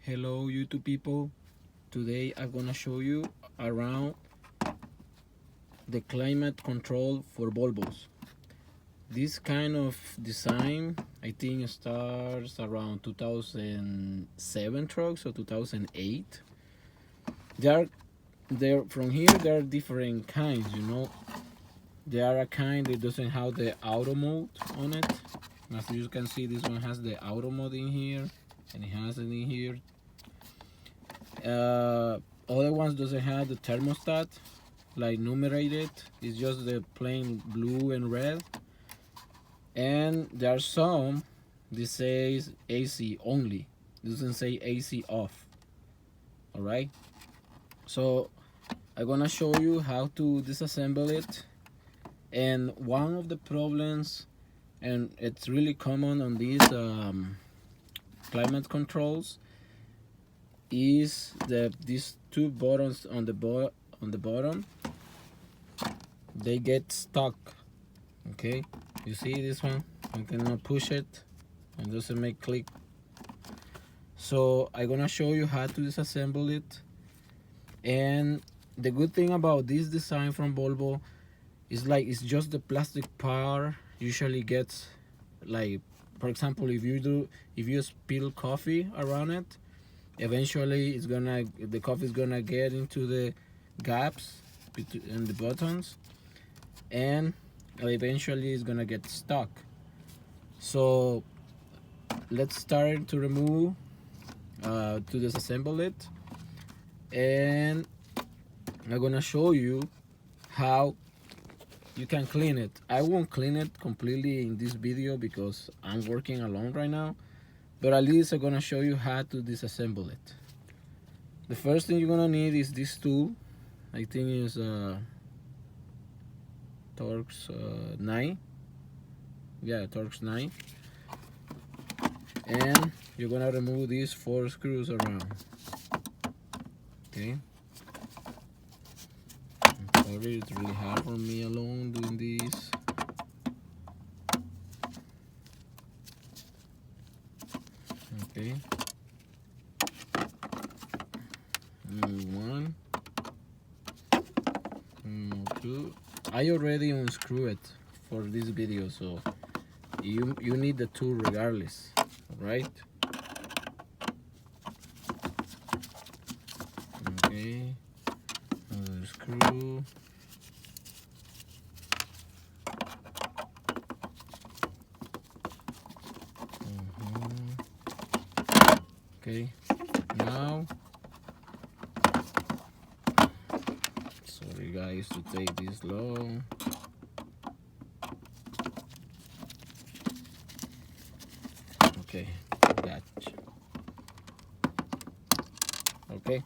Hello YouTube people, today I'm gonna show you around the climate control for Volvos. This kind of design I think starts around 2007 trucks or 2008. There from here there are different kinds. There are a kind that doesn't have the auto mode on it. As you can see, this one has the auto mode in here and it has it in here. Other ones doesn't have the thermostat like numerated. It's just the plain blue and red. And there are some this says AC only, it doesn't say AC off. All right, so I'm gonna show you how to disassemble it. And one of the problems, and it's really common on these climate controls, is these two buttons on the bottom, they get stuck. Okay, you see this one, I cannot push it and doesn't make click. So I'm gonna show you how to disassemble it. And the good thing about this design from Volvo is like it's just the plastic part usually gets, like, for example, if you spill coffee around it, eventually the coffee is gonna get into the gaps in the buttons, and eventually it's gonna get stuck. So let's start to remove to disassemble it, and I'm gonna show you how you can clean it. I won't clean it completely in this video because I'm working alone right now, but at least I'm gonna show you how to disassemble it. The first thing you're gonna need is this tool. I think it's Torx 9. Yeah, Torx 9. And you're gonna remove these 4 screws around. Okay. I'm sorry, it's really hard for me alone doing this. Okay. One. Two. I already unscrew it for this video, so you need the tool regardless, right? Okay. Another screw. Okay. Now, sorry guys to take this long. Okay, gotcha. Okay,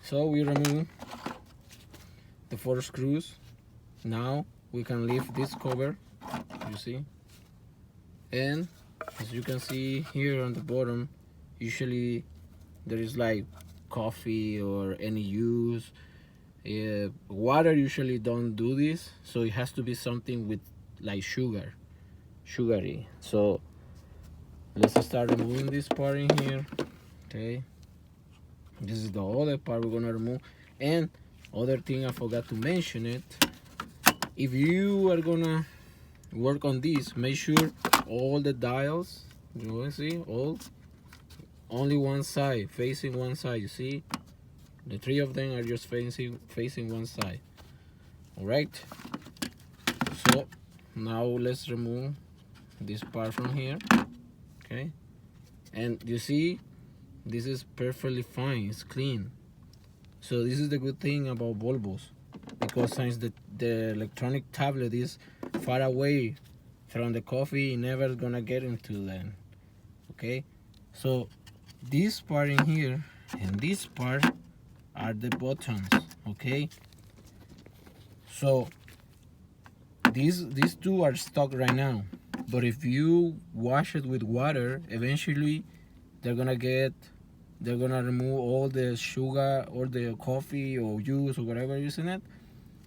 so we remove the 4 screws. Now we can lift this cover, you see, and as you can see here on the bottom, usually there is like coffee or any use. Water usually don't do this, so it has to be something with like sugary. So let's start removing this part in here. Okay, this is the other part we're gonna remove. And other thing I forgot to mention it, if you are gonna work on this, make sure all the dials, you see, only one side, facing one side. You see, the 3 of them are just facing one side. All right, so now let's remove this part from here. Okay, and you see, this is perfectly fine, it's clean. So this is the good thing about Volvos, because since the electronic tablet is far away from the coffee, it never gonna get into them. Okay, so this part in here and this part are the buttons. Okay, so these two are stuck right now, but if you wash it with water, eventually they're gonna remove all the sugar or the coffee or juice or whatever is in it,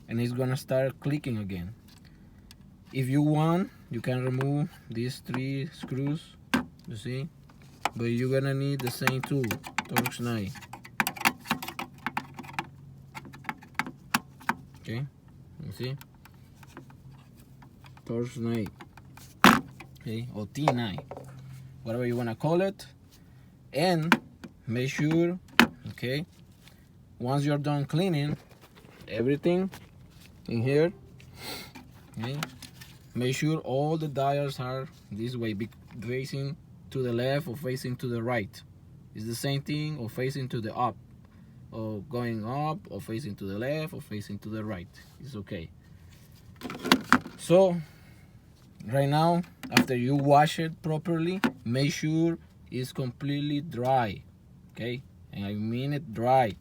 and it's gonna start clicking again. If you want, you can remove these 3 screws, you see, but you're gonna need the same tool, Torx knife. Okay, you see, Torx knife, okay, or T9, whatever you wanna call it. And make sure, okay, once you're done cleaning everything in here, okay, make sure all the dials are this way, facing to the left or facing to the right. It's the same thing, or facing to the up, or going up, or facing to the left, or facing to the right. It's okay. So right now, after you wash it properly, make sure it's completely dry, okay? And I mean it dry.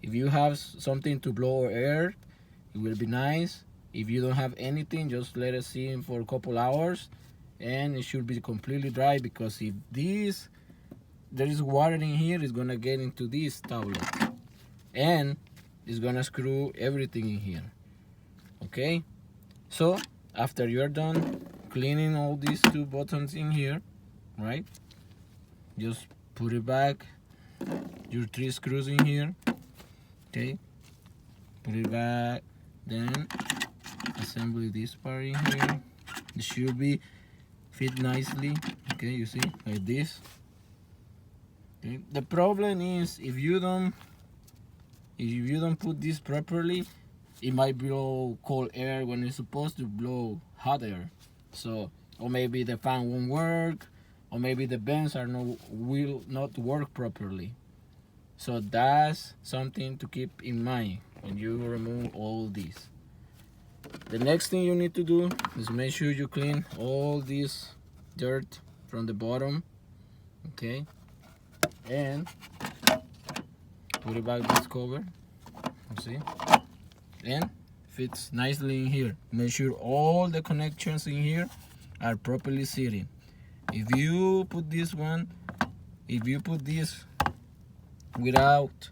If you have something to blow air, it will be nice. If you don't have anything, just let it sit for a couple hours, and it should be completely dry, because if there is water in here, it's gonna get into this tablet and it's gonna screw everything in here. Okay, so after you're done cleaning all these two buttons in here, right, just put it back, your 3 screws in here, okay, put it back, then assemble this part in here. It should be fit nicely, okay, you see, like this. Okay. The problem is, if you don't put this properly, it might blow cold air when it's supposed to blow hot air. So, or maybe the fan won't work, or maybe the vents will not work properly. So that's something to keep in mind when you remove all these. The next thing you need to do is make sure you clean all this dirt from the bottom, okay, and put it back this cover, you see, and fits nicely in here. Make sure all the connections in here are properly sitting. If you put this without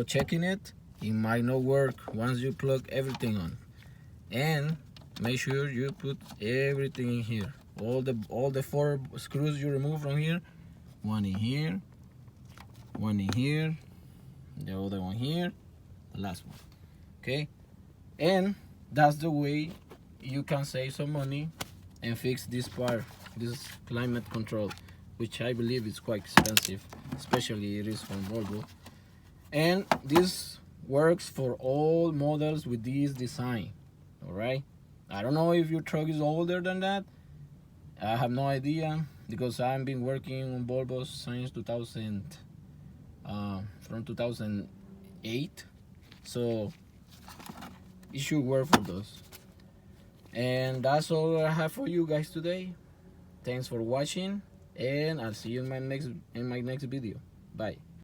checking it, it might not work once you plug everything on. And make sure you put everything in here. All the 4 screws you remove from here, one in here, one in here, the other one here, the last one. Okay, and that's the way you can save some money and fix this part, this climate control, which I believe is quite expensive, especially it is from Volvo. And this works for all models with this design. All right, I don't know if your truck is older than that. I have no idea, because I've been working on Volvo since from 2008, so it should work for those. And that's all I have for you guys today. Thanks for watching, and I'll see you in my next video. Bye.